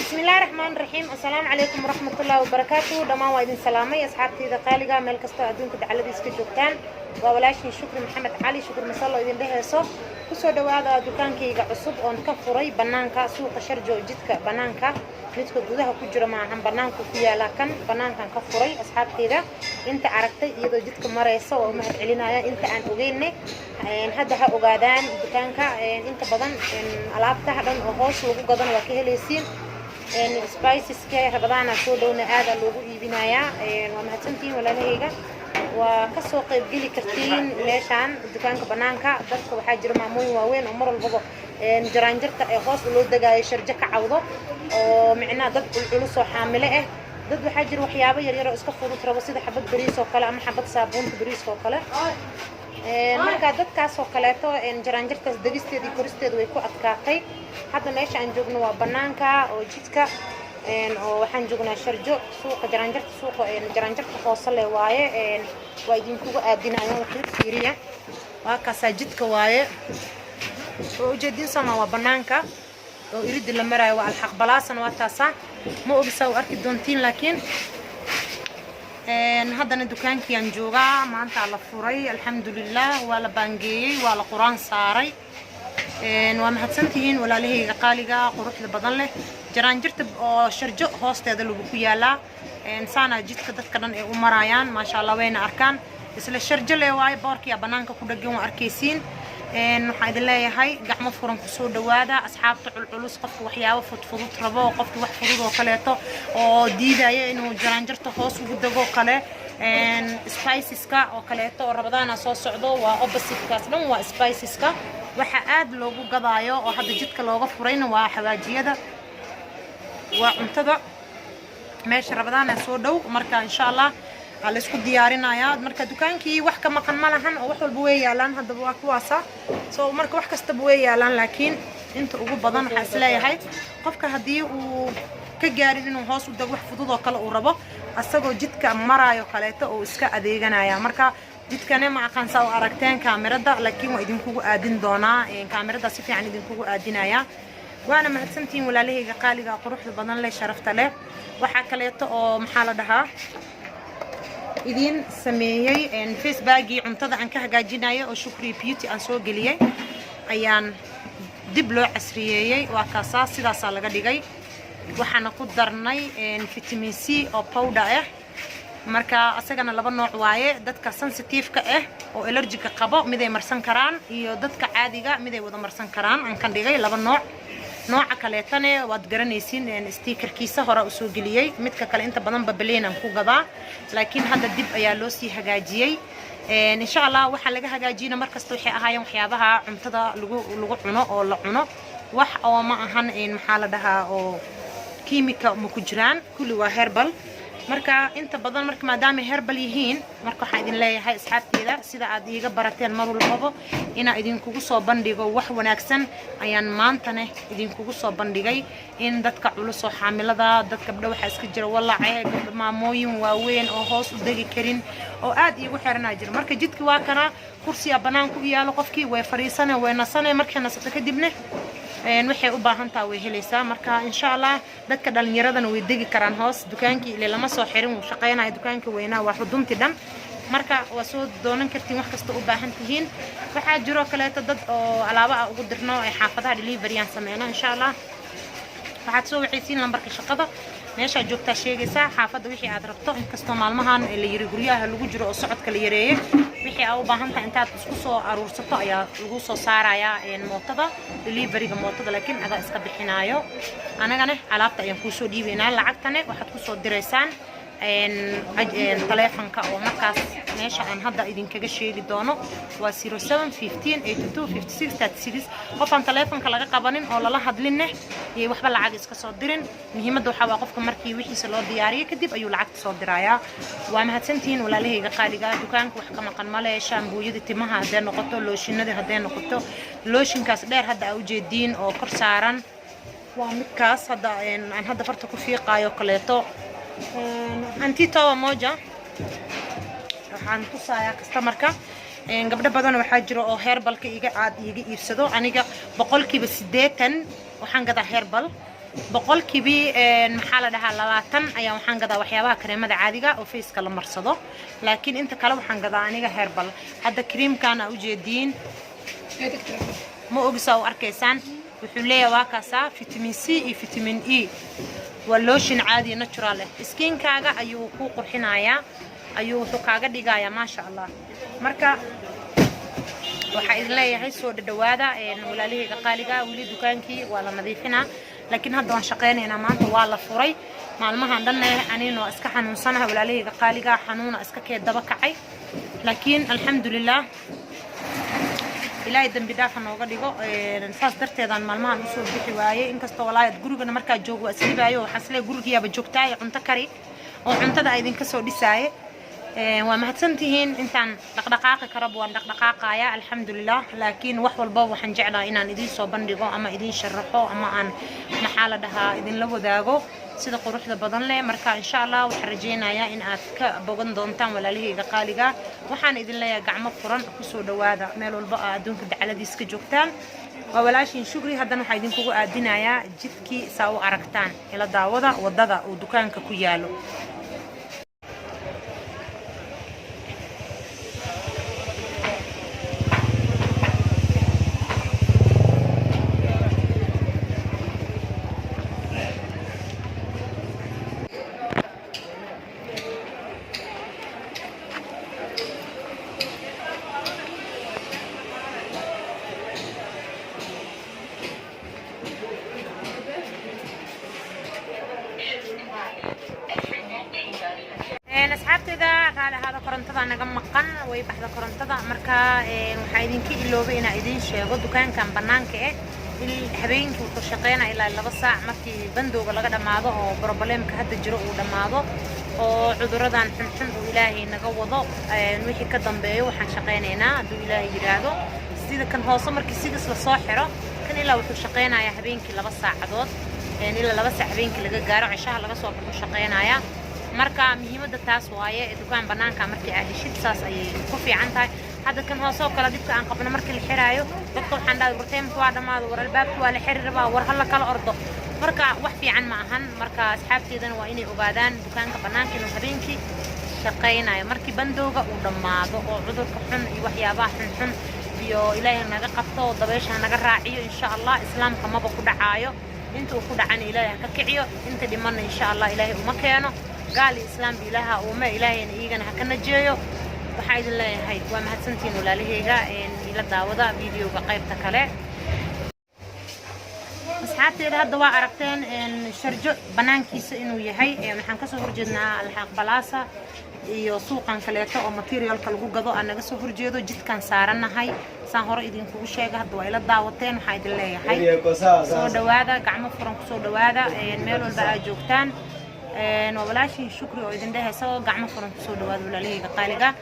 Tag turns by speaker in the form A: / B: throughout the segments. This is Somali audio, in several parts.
A: بسم الله الرحمن الرحيم. السلام عليكم ورحمة الله وبركاته. دمان وايدين سلامي أصحابتي ذا قالقة ميل كستو أدونك دعالدي اسكي جوجتان وولاشني شكر محمد علي شكر مسلا إذن ده هسو كسو دوادا دكانكي عصب أون كفوري بنانكا سوق شرجو جدك بنانكا midka gudaha ku jira ma ahan banaanka ku yaala kan banaankan ka furay asxaabteeda inta aragtay iyadoo jidka mareysa oo ma celinaya inta aan ogeynay hadda ha ogaadaan dukaanka inta badan alaabta dhan oo hoos lagu gadan waa ka helaysiin spices ka rabadana soo dhowna aad loogu iibinaya waa mahadsantiin walaalahayga waa ka soo qayb gali kartiin meeshan dukaanka banaanka dadka waxa jira maamooyin waaweyn oo mar walba jaraanjarta ee hoos loo dagaayo sharjo ka cawdo oo micnaa dad culus oo xaamile ah dad waxa jira waxyaabo yar yar oo iska fudud rabo sida xabad bariis oo kale ama xabad saabuunta bariis oo kale marka dadkaas oo kaleeto jaraanjartaas dagisteedii koristeedu way ku adkaatay hadda meesha aan joogno waa banaanka oo jidka oo waxaan joognaa sharjo suuqa jaraanjarta suuqa jaraanjarta hoose leh waaye waa idinkugu aadinayaan wax fiiriya waa kaasa jidka waaye oo ujeedin sama waa banaanka oo irid la marayo waa alxaq balaasan waa taasa ma ogsaw arki doontiin laakiin haddana dukaankii aan joogaa maanta la furay alxamdulillah waa la baangeeyay waa la quraan saaray waa mahadsantihiin walaalahayga qaaliga quruxda badan leh jaraanjarta oo sharjo hoosteeda lagu ku yaala saana jidka dadka dhan ay u marayaan ma sha Allah wayna arkaan isla sharjo leh waay boorkiya banaanka ku dhagan waa arkaysiin waxaan idin leeyahay gacmo furan ku soo dhawaada asxaabta culculus qofka waxyaabo fudud rabo qofka wax fudud oo kaleeto oo diidaya inuu jaraanjarta hoos ugu dago kale spiceska oo kaleeto oo rabadana soo socdo waa opposite-kaas dhan waa spiceska waxa aad loogu gadaayo oo hadda jidka looga furayna waa xawaajiyada waa cuntada meesha rabadana soo dhow marka insha Allah la isku diyaarinayaa marka dukaankii wax ka maqan ma lahan oo wax walba way yaalaan hadda waa kuwaasa soo marka wax kasta way yaalaan laakiin inta ugu badan waxa isleeyahay qofka hadii uu ka gaarin inuu hoos u dago wax fudud oo kale uu rabo asagoo jidka maraayo kaleeto oo iska adeeganaya marka jidkana ma aqaan soo aragteen kaamirada laakiin waa idinkugu aadin doonaa kaamirada si fiican idinkugu aadinaya waana mahadsantiin walaalahayga qaaliga quruxda badan leh sharafta leh waxa kaleeto oo maxaa la dhahaa idin sameeyay facebookii cuntada aan ka hagaajinayo oo shukri beauty aan soo galiyay ayaan dib loo casriyeeyay waa kaasa sidaas laga dhigay waxaana ku darnay vitamin C oo powder ah marka asagana laba nooc waaye dadka sensitive ka ah oo allergic ka qabo mid ay marsan karaan iyo dadka caadiga mid ay wada marsan karaan aan kan dhigay laba nooc nooca kale tane waad garanaysiin stickerkiisa hore u soo galiyay midka kale inta badan babaleenan ku gadaa laakiin hadda dib ayaa loo sii hagaajiyay insha Allah waxa laga hagaajina markasta waxay ahaayeen waxyaabaha cuntada lagu cuno oo la cuno wax oo ma ahan maxaa la dhahaa oo kiimika ma ku jiraan kulli waa herbal marka inta badan marka maadaama herbal yihiin marka waxa idin leeyahay asxaabteeda sida aad iiga barateen mar walba ina idin kugu soo bandhigo wax wanaagsan ayaan maantana idin kugu soo bandhigay in dadka culus oo xaamilada dad gabdho waxa iska jira walaace gabdho maamooyin waaweyn oo hoos u dagi karin oo aad iigu xirnaa jira marka jidki waa kana kursiga banaan ku yaalo qofkii way fariisanay way nasanay markii nasato kadibna waxay u baahan tahay way helaysaa marka insha Allah dadka dhalinyaradana way degi karaan hoos dukaankii ilaa lama soo xirin uu shaqeynaa dukaankii weynaa waa xudunti dhan marka waa soo doonan kartiin wax kasta u baahan tihiin waxa jiro kaleeto dad oo alaabo ugu dirno ay xaafadaha delivery aan sameeyna insha Allah waxaad soo wixisiin lambarka shaqada meesha joogta sheegaysa xaafada wixii aad rabto inkastoo maalmahan la yiri guryaha lagu jiro oo socodka la yareeyay wixii aad u baahan tahay intaad isku soo aruursato ayaa lagu soo saarayaa mootada deliveryga mootada laakiin aad iska bixinaayo anagana alaabta ayaan ku soo dhiibaynaa lacagtana waxaad ku soo direysaan telefonka oo markaas meesha aan hadda idinkaga sheegi doono waa 0715825636 qofan telefonka laga qabanin oo lala hadlinne iyo waxba lacag iska soo dirin muhiimadda waxa waa qofka markii wixiisa loo diyaariyo kadib ayuu lacagta soo dirayaa waa mahadsantiin walaalahayga qaaliga dukaanka wax ka maqan male shaambooyada timaha hadee noqoto looshinada hadee noqoto looshinkaas dheer hadda u jeediin oo kor saaran waa midkaas hadda aan hadda farta ku fiiqaayo kaleeto antito moja waxaan ku saaya customerka gabdho badan waxaa jiro oo herbalka iga iibsado aniga boqolkiiba 80 waxaan gadaa herbal بقول كبي محل ده لباتن أيام وحن قضى وحيابها كريمة عادية وفيس كلام مرصده لكن أنت كلام وحن قضى عنيها هيربل هذا كريم كان أوجدين مو أقصى أركيسان وحليه واكاسا فيتامين سي فيتامين إي واللوشن عادي ناتشورال سكين كاغا أيو كو قرحنايا أيو كاغا ديغايا ما شاء الله مركا waxaa idin leeyahay soo dhawaada walaalihayga qaaliga wali dukaankii waa la nadiifinaa laakiin hadda waan shaqeynaynaa maanta waa la furay maalmahan dhan anino iska xanuunsanahay walaalihayga qaaliga xanuuna iska kee daba kacay laakiin alxamdulillah ilaahay dambi dhaaf nooga dhigo saas darteedaan maalmahan u soo bixi waayay inkastoo walaayad gurigana markaa joogo waa isliibaayo waxaan isleeyahay gurigiyaaba joogtaay cunto kari oo cuntada ay idinka soo dhisaaye ومهتمتين إنتان دقدقاق كرب وان دقدقاق يا الحمد لله لكن وحول بابا حنجعنا إن إدين صوبندقو أما إدين شرحو أما أن محالة دها إدين لو داغو سيدا قروح دا بدن لي مركا إن شاء الله وحرجينا يا إن أتك بغن دونتان ولا ليه دقاليقا وحان إدين لي قعمق فرن كسو دوادا ميلو البقى دونك دعالة ديسك جوكتان وولاشين شكري هدانو حايدين كوغو آدينا يا جدكي ساو عركتان إلا داودا ودادا ودوكان كويالو أصحابتي هذا كرنتدا أنا جم مقن ويبحث كرنتدا مركا وحيدين كي اللي بينا إيدين شيء قدو كان بنان كإيه الحبين كوشقينا إلى اللي بس مركي بندو ولا قدام معضو أو بروبلم كهد الجرو قدام معضو أو عذرة عن حنحن وإلهي نجوضه نوحي كدم بيه وحن شقينا دو إلهي يرادو سيدا كان هو صمر كسيدس لصاحرة كان إلا وشقينا يا حبين كي لبس عدود يعني إلا لبس حبين كي لقى جارو عشان لبس وشقينا يا marka muhiimada taas waaye dukaan banaanka markii ay heshid saas ay ku fiican tahay hada kan hoosoo kala dibka aan qabno markii la xiraayo dadka waxaan dhahay warteemku waa dhamaado war albaabku waa la xiriirba war hal kala ordo marka wax fiican ma ahan marka asxaabteedana waa inay ogaadaan dukaanka banaanka inuu habeenkii shaqeynayo markii bandowga uu dhamaado oo cudurka xun iyo waxyaabaha xun iyo ilaahay naga qabto dabeesha naga raaciyo insha Allah islaamka maba ku dhacaayo inta uu ku dhacan ilaahay ka kiciyo inta dhiman insha Allah ilaahay uma keeno قال الإسلام بإلها وما إلهي إيجان هكذا جيو وحيد الله هاي وما هتسنتين ولا لهيجا إن إلى داودا فيديو قريب تكله أصحابتي هذا دواء عرفتين إن شرجو بنان كيس إنه يهي من حنكسر فرجنا الحق بلاسة يسوقان كليته أو ماتيريال كلجو جدو أنا جسوا فرجيدو جد كان سعرنا هاي سهر إيدين كوش شيء هذا دواء إلى داوتين وحيد الله هاي صور دواء قعمة فرنك صور دواء إن ميلو البقى جوكتان وبلاشي شكري وإذن ده سوا قعمة فرن سود ولا ليه قالقة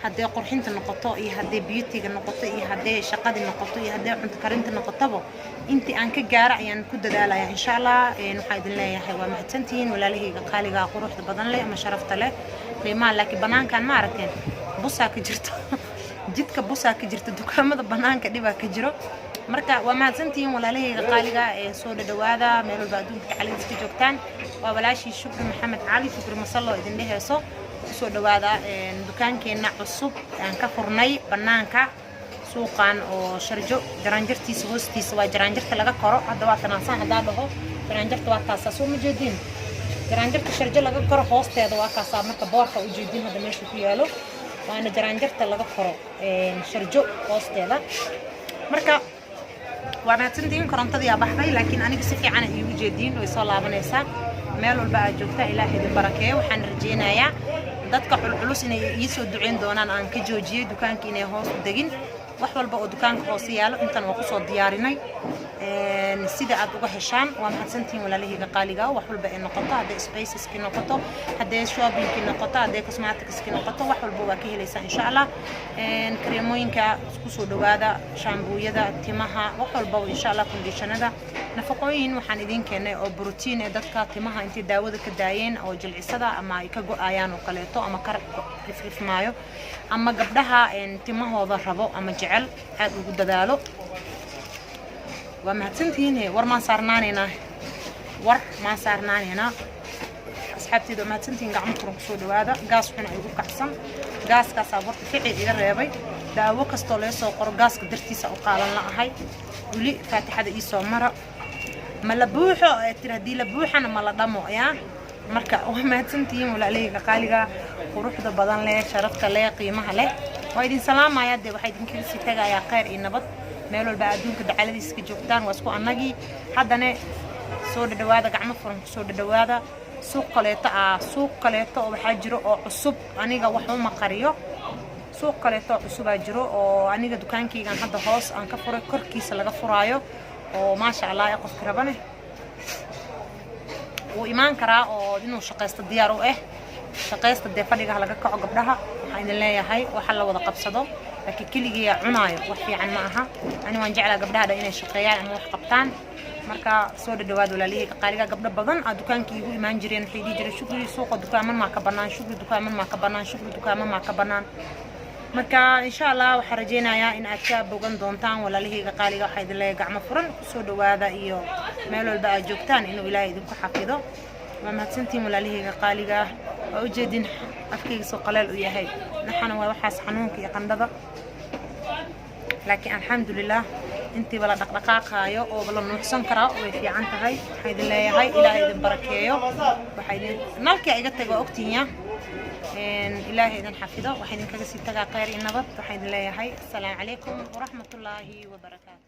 A: هدي قرحين النقطة هدي بيوتي النقطة هدي شقاد النقطة هدي عند كرنت النقطة أنت أنك جارع يعني كده دالة يعني إن شاء الله نحيد الله يا حيوان محتنتين ولا ليه قالقة قروح بدن لي ما شرفت له لما لك بنان كان معركين بوسا كجرت جدك بوسا كجرت دكان ماذا بنان كديبا كجرو marka waa mahadsantiin walaalahayga qaaliga ee soo dhawaada meel walba adduunka caliiska joogtaan waa walaashi shukri maxamed cali shukri masallo idin dhaheeso soo dhawaada dukaankeena cusub aan ka furnay banaanka suuqan oo sharjo jaraanjartiisa hoostiisa waa jaraanjarta laga koro hadda waa tanaasan hadaa dhaho jaraanjarta waa taas soo ma jeedin jaraanjarta sharjo laga koro hoosteeda waa kaas marka boorka u jeedin hadda meesha ku yaalo waana jaraanjarta laga koro sharjo hoosteeda marka وأنا تندين كرنتدي يا بحري لكن أنا بسيفي عنا يوجدين ويصلى بنيسا ماله البقى جوكتا إلهي البركة وحن رجينا يا dadka culculus inay ii soo duceen doonaan aan ka joojiyay dukaanka inay hoos u degin wax walba oo dukaanka hoos yaalo intan waa ku soo diyaarinay sida aad uga heshaan waa mahadsantiin walaalahayga qaaliga wax walba ay noqoto haday spaces ki noqoto haday shopping ki noqoto haday cosmetics ki noqoto wax walba waa ka helaysaa insha Allah kareemooyinka isku soo dhawaada shaambooyada timaha wax walba insha Allah conditionada nafaqooyin waxaan idin keenay oo protein ee dadka timaha intii daawada ka daayeen oo jilcisada ama ay ka go'ayaan oo kaleeto ama ka rifmaayo ama gabdhaha timahooda rabo ama jecel aad ugu dadaalo وما هتنتين هي ورمان صارنانينا ور ما صارنا هنا أصحابتي دو ما تنتين قاعد مفرم كسود هذا قاس حنا يقول كحسن قاس كصابرت فعل إذا ريبي دا وقت طلع سوقر قاس قدرتي سأقال الله هاي ولي فاتحة إيسو مرة ملبوحة تردي لبوحة أنا ملضمو يا مركا وما تنتين ولا ليه قالقة وروح ده بدن له شرفت له قيمة له وايدين سلام يا دي واحد يمكن سيتجا يا خير النبض ميلو البعدون كده على دي سكجوكتان واسكو أنجي حدا نه سود دوادا قاعد مفرم سود دوادا سوق قليطة وبحجرو أو عصب أنيجا وحوم قريو سوق قليطة عصب أجرو أو أنيجا دكان كي كان حدا خاص أنك فرق كركيس اللي قفرايو وما شاء الله يقف كربانه وإيمان كرا أو دينو شقيست الديارو شقيست الدفادي على جكع قبلها حين الله هاي وحلا وذا قبصده لكن كل جي عناية وحي عن معها أنا وانجعل قبلها ده إني شقيان مو قبطان marka soo dhawaad walaalihii qaaliga gabdho badan aa dukaankii ugu imaan jireen xidhi jiray shukri suuqa dukaaman ma ka banaan shukri dukaaman ma ka banaan marka insha Allah waxa rajeenayaa in aad ka bogan doontaan walaalihii qaaliga waxa idin leeyahay gacmo furan soo dhawaada iyo meel walba aad joogtaan inuu Ilaahay idinku xafido ma mahadsantiin walaalihii qaaliga oo u jeedin afkayga soo qalaal u yahay naxana waa waxaas xanuunka iyo qandhada laakiin alxamdulillah intii bala dhaqdhaqaaqaayo oo bala nuuxsan kara way fiican tahay waxa idin leeyahay Ilaahay idin barakeeyo waxa idin nalkii iga tago ogtiina Ilaahay idin xafido waxa idin kaga sii tagaa khayr iyo nabad waxa idin leeyahay assalaamu calaykum wa rahmatullaahi wa barakaatuh